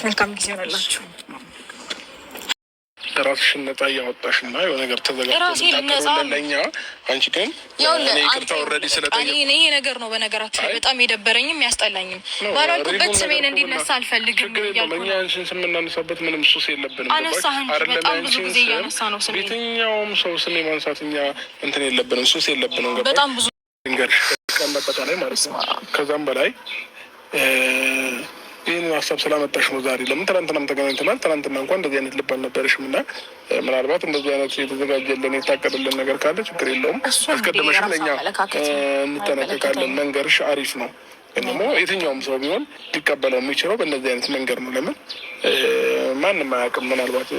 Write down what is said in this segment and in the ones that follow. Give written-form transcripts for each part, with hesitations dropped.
መልካም ጊዜ ያላችሁ ራስሽን ነጻ እያወጣሽና የሆነ ነገር ተዘጋጅተለኛ አንቺ ግን ይቅርታ ኦልሬዲ ስለጠየቁ እኔ ይሄ ነገር ነው በነገራችሁ በጣም የደበረኝም ያስጠላኝም ባላልኩበት ስሜን እንዲነሳ አልፈልግም እያልኩ ነው። አንቺን ስም እናነሳበት ምንም ሱስ የለብንም። አነሳህን በጣም ብዙ ጊዜ እያነሳ ነው ስሜ የትኛውም ሰው ስሜ ማንሳት እኛ እንትን የለብንም ሱስ የለብንም። በጣም ብዙ ንገርሽ ቀን በጠቃላይ ማለት ነው። ከዛም በላይ ይህንን ሀሳብ ስላመጣሽ ነው ዛሬ። ለምን ትናንትናም ተገናኝተናል። ትናንትና እንኳን እንደዚህ አይነት ልብ አልነበረሽም እና ምናልባት እንደዚህ አይነት የተዘጋጀልን የታቀደልን ነገር ካለ ችግር የለውም። አስቀድመሽ ለእኛ እንጠነቀቃለን። መንገርሽ አሪፍ ነው። ግን ደግሞ የትኛውም ሰው ቢሆን ሊቀበለው የሚችለው በእነዚህ አይነት መንገድ ነው። ለምን ማንም አያውቅም ምናልባት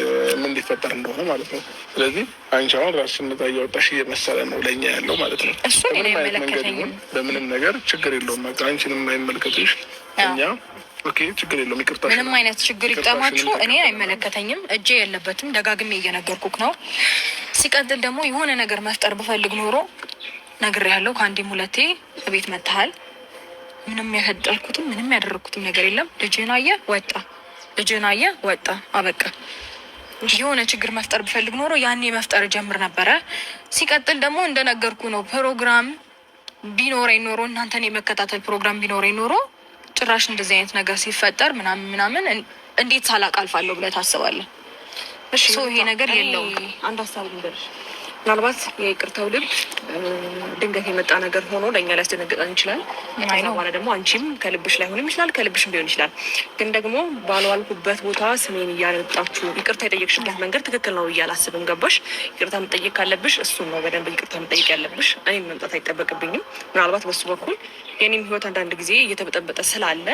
ምን ሊፈጠር እንደሆነ ማለት ነው። ስለዚህ አንቺ አሁን ራስሽን ነጻ እያወጣሽ እየመሰለ ነው ለእኛ ያለው ማለት ነው። በምንም አይነት መንገድ ይሁን በምንም ነገር ችግር የለውም። አንቺንም አይመለከትሽ እኛ ኦኬ ችግር የለውም። ይቅርታሽ ምንም አይነት ችግር ይግጠማችሁ እኔ አይመለከተኝም። እጄ የለበትም። ደጋግሜ እየነገርኩክ ነው። ሲቀጥል ደግሞ የሆነ ነገር መፍጠር ብፈልግ ኖሮ ነግሬያለሁ። ከአንዴም ሁለቴ ቤት መጥተሃል። ምንም ያፈጠርኩትም ምንም ያደረኩትም ነገር የለም። ልጅህን አየህ ወጣ፣ ልጅህን አየህ ወጣ፣ አበቃ። የሆነ ችግር መፍጠር ብፈልግ ኖሮ ያኔ መፍጠር ጀምር ነበረ። ሲቀጥል ደግሞ እንደነገርኩ ነው ፕሮግራም ቢኖረኝ ኖሮ እናንተን የመከታተል ፕሮግራም ቢኖረኝ ኖሮ ጭራሽ እንደዚህ አይነት ነገር ሲፈጠር ምናምን እንዴት ሳላቅ አልፋለሁ ብለህ ታስባለህ? እሺ ይሄ ነገር የለውም። አንድ ሀሳብ ልንገርሽ። ምናልባት የይቅርታው ልብ ድንገት የመጣ ነገር ሆኖ ለእኛ ሊያስደነግጠን ይችላል። በኋላ ደግሞ አንቺም ከልብሽ ላይ ሆንም ይችላል፣ ከልብሽም ሊሆን ይችላል። ግን ደግሞ ባልዋልኩበት ቦታ ስሜን እያነጣችሁ ይቅርታ የጠየቅሽበት መንገድ ትክክል ነው እያላስብም ገባሽ? ይቅርታ መጠየቅ ካለብሽ እሱን ነው በደንብ ይቅርታ መጠየቅ ያለብሽ። እኔም መምጣት አይጠበቅብኝም። ምናልባት በሱ በኩል የኔም ህይወት አንዳንድ ጊዜ እየተበጠበጠ ስላለ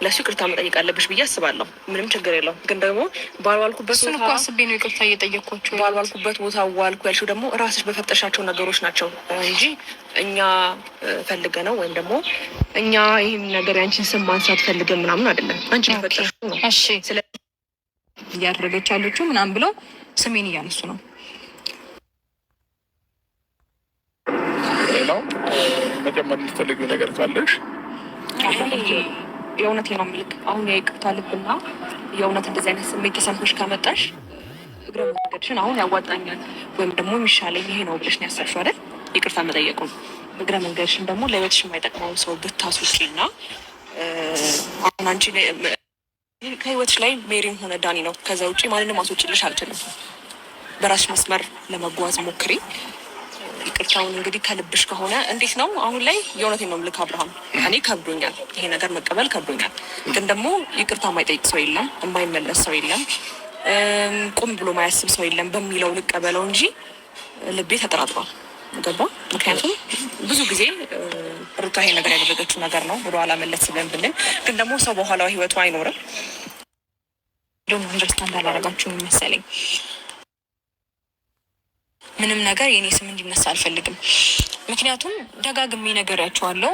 ለሱ ይቅርታ መጠየቅ አለብሽ ብዬ አስባለሁ። ምንም ችግር የለውም። ግን ደግሞ ባልዋልኩበት ቦታ እኮ አስቤ ነው ይቅርታ እየጠየቅኳቸው። ባልዋልኩበት ቦታ ዋልኩ ያልሽው ደግሞ ራስሽ በፈጠሻቸው ነገሮች ናቸው እንጂ እኛ ፈልገ ነው ወይም ደግሞ እኛ ይህን ነገር ያንቺን ስም ማንሳት ፈልገን ምናምን አይደለም። አንቺ በፈጠሽው ነው። እሺ እያደረገች ያለችው ምናምን ብለው ስሜን እያነሱ ነው። ሌላው መጀመር የምትፈልጊው ነገር ካለሽ የእውነቴ ነው የምልክ። አሁን የይቅርታ ልብና የእውነት እንደዚህ አይነት ስሜት ተሰምቶሽ ካመጣሽ እግረ መንገድሽን አሁን ያዋጣኛል ወይም ደግሞ የሚሻለኝ ይሄ ነው ብለሽ ነው ያሰብሽው አይደል? ይቅርታ መጠየቁ እግረ መንገድሽን ደግሞ ለቤትሽ የማይጠቅመውን ሰው ብታስወጪና አሁን አንቺ ከህይወትሽ ላይ ሜሪም ሆነ ዳኒ ነው። ከዛ ውጭ ማንንም ማስወጪልሽ አልችልም። በራስሽ መስመር ለመጓዝ ሞክሪ። ይቅርታውን እንግዲህ ከልብሽ ከሆነ እንዴት ነው አሁን ላይ የእውነቴን ነው የምልክ አብርሃም፣ እኔ ከብዶኛል፣ ይሄ ነገር መቀበል ከብዶኛል። ግን ደግሞ ይቅርታ የማይጠይቅ ሰው የለም፣ የማይመለስ ሰው የለም፣ ቁም ብሎ ማያስብ ሰው የለም በሚለው ልቀበለው እንጂ ልቤ ተጠራጥሯል። ገባ? ምክንያቱም ብዙ ጊዜ ሩታ ይሄ ነገር ያደረገችው ነገር ነው ወደኋላ መለስ ብለን ብንል፣ ግን ደግሞ ሰው በኋላ ህይወቱ አይኖርም። ደግሞ አንደርስታንድ አላደረጋችሁም መሰለኝ። ምንም ነገር የኔ ስም እንዲነሳ አልፈልግም። ምክንያቱም ደጋግሜ ነግሬያቸዋለሁ።